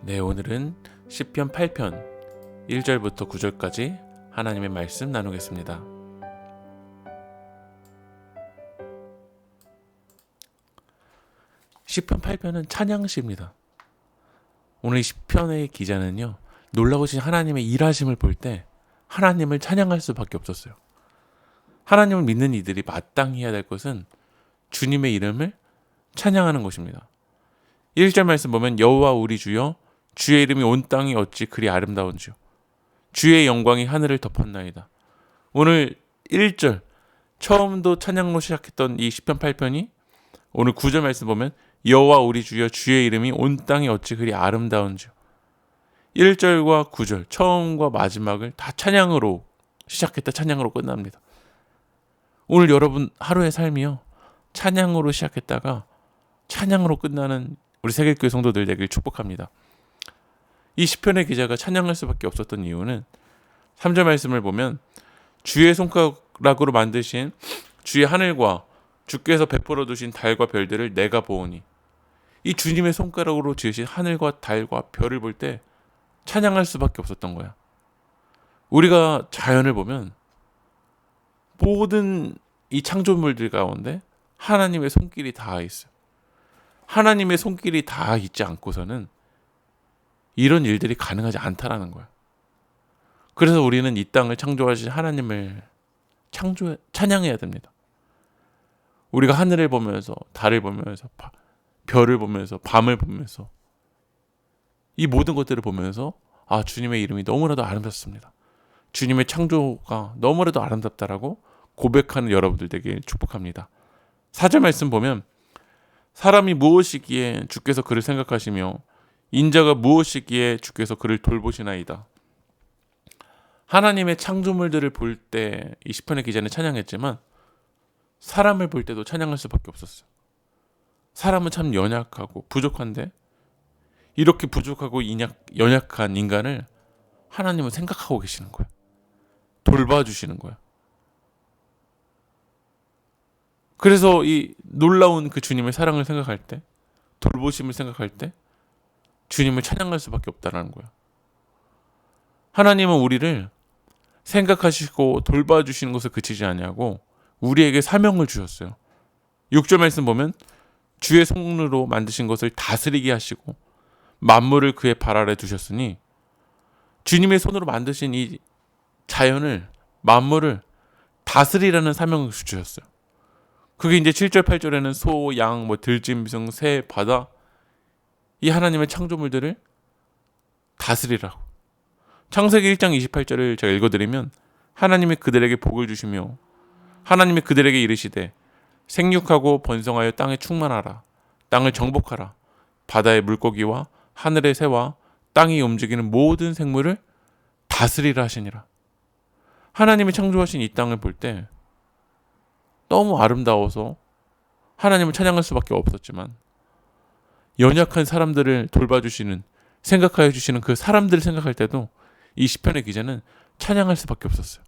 네, 오늘은 시편 8편 1절부터 9절까지 하나님의 말씀 나누겠습니다. 시편 8편은 찬양시입니다. 오늘 이 시편의 기자는요, 놀라우신 하나님의 일하심을 볼 때 하나님을 찬양할 수밖에 없었어요. 하나님을 믿는 이들이 마땅히 해야 될 것은 주님의 이름을 찬양하는 것입니다. 1절 말씀 보면 여호와 우리 주여 주의 이름이 온 땅이 어찌 그리 아름다운지요. 주의 영광이 하늘을 덮었나이다. 오늘 1절 처음도 찬양으로 시작했던 이 시편 8편이 오늘 9절 말씀 보면 여호와 우리 주여 주의 이름이 온 땅이 어찌 그리 아름다운지요. 1절과 9절 처음과 마지막을 다 찬양으로 시작했다 찬양으로 끝납니다. 오늘 여러분 하루의 삶이요 찬양으로 시작했다가 찬양으로 끝나는 우리 세계교회 성도들 되길 축복합니다. 이 시편의 기자가 찬양할 수밖에 없었던 이유는 3절 말씀을 보면 주의 손가락으로 만드신 주의 하늘과 주께서 베풀어 두신 달과 별들을 내가 보오니, 이 주님의 손가락으로 지으신 하늘과 달과 별을 볼 때 찬양할 수밖에 없었던 거야. 우리가 자연을 보면 모든 이 창조물들 가운데 하나님의 손길이 닿아 있어요. 하나님의 손길이 닿아 있지 않고서는 이런 일들이 가능하지 않다라는 거야. 그래서 우리는 이 땅을 창조하신 하나님을 찬양해야 됩니다. 우리가 하늘을 보면서 달을 보면서 별을 보면서 밤을 보면서 이 모든 것들을 보면서 주님의 이름이 너무나도 아름답습니다. 주님의 창조가 너무나도 아름답다라고 고백하는 여러분들 되길 축복합니다. 4절 말씀 보면 사람이 무엇이기에 주께서 그를 생각하시며 인자가 무엇이기에 주께서 그를 돌보시나이다. 하나님의 창조물들을 볼 때 이 시편의 기자는 찬양했지만 사람을 볼 때도 찬양할 수밖에 없었어요. 사람은 참 연약하고 부족한데 이렇게 부족하고 연약한 인간을 하나님은 생각하고 계시는 거예요. 돌봐주시는 거예요. 그래서 이 놀라운 그 주님의 사랑을 생각할 때, 돌보심을 생각할 때 주님을 찬양할 수밖에 없다는 거예요. 하나님은 우리를 생각하시고 돌봐주시는 것을 그치지 아니하고 우리에게 사명을 주셨어요. 6절 말씀 보면 주의 손으로 만드신 것을 다스리게 하시고 만물을 그의 발 아래 두셨으니, 주님의 손으로 만드신 이 자연을, 만물을 다스리라는 사명을 주셨어요. 그게 이제 7절 8절에는 소, 양, 들짐승, 새, 바다, 이 하나님의 창조물들을 다스리라고. 창세기 1장 28절을 제가 읽어드리면 하나님이 그들에게 복을 주시며 하나님이 그들에게 이르시되 생육하고 번성하여 땅에 충만하라. 땅을 정복하라. 바다의 물고기와 하늘의 새와 땅이 움직이는 모든 생물을 다스리라 하시니라. 하나님이 창조하신 이 땅을 볼 때 너무 아름다워서 하나님을 찬양할 수밖에 없었지만 연약한 사람들을 돌봐주시는, 생각하여 주시는 그 사람들을 생각할 때도 이 시편의 기자는 찬양할 수밖에 없었어요.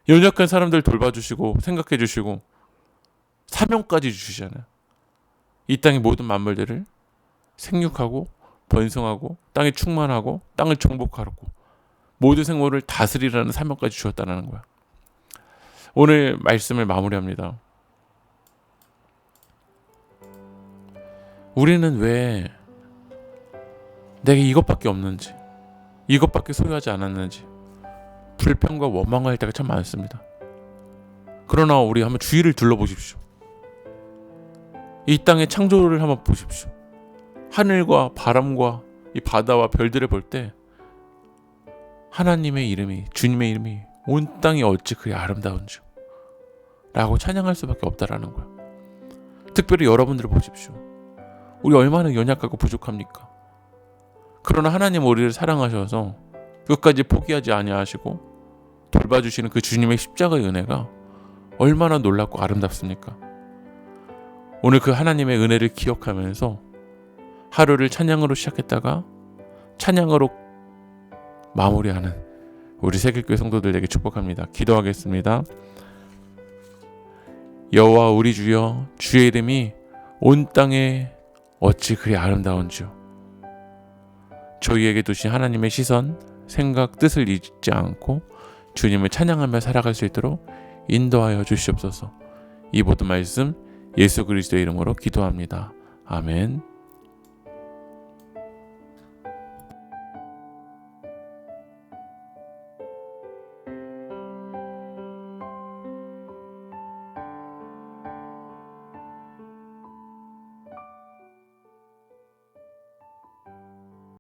연약한 사람들을 돌봐주시고 생각해 주시고 사명까지 주시잖아요. 이 땅의 모든 만물들을 생육하고 번성하고 땅에 충만하고 땅을 정복하고 모든 생물을 다스리라는 사명까지 주셨다는 거야. 오늘 말씀을 마무리합니다. 우리는 왜 내게 이것밖에 없는지, 이것밖에 소유하지 않았는지 불평과 원망할 때가 참 많습니다. 그러나 우리 한번 주위를 둘러보십시오. 이 땅의 창조를 한번 보십시오. 하늘과 바람과 이 바다와 별들을 볼 때 하나님의 이름이, 주님의 이름이 온 땅이 어찌 그리 아름다운지 라고 찬양할 수밖에 없다라는 거예요. 특별히 여러분들을 보십시오. 우리 얼마나 연약하고 부족합니까? 그러나 하나님 우리를 사랑하셔서 끝까지 포기하지 아니하시고 돌봐주시는 그 주님의 십자가의 은혜가 얼마나 놀랍고 아름답습니까? 오늘 그 하나님의 은혜를 기억하면서 하루를 찬양으로 시작했다가 찬양으로 마무리하는 우리 세계교회 성도들에게 축복합니다. 기도하겠습니다. 여호와 우리 주여, 주의 이름이 온 땅에 어찌 그리 아름다운지요. 저희에게 두신 하나님의 시선, 생각, 뜻을 잊지 않고 주님을 찬양하며 살아갈 수 있도록 인도하여 주시옵소서. 이 모든 말씀 예수 그리스도의 이름으로 기도합니다. 아멘.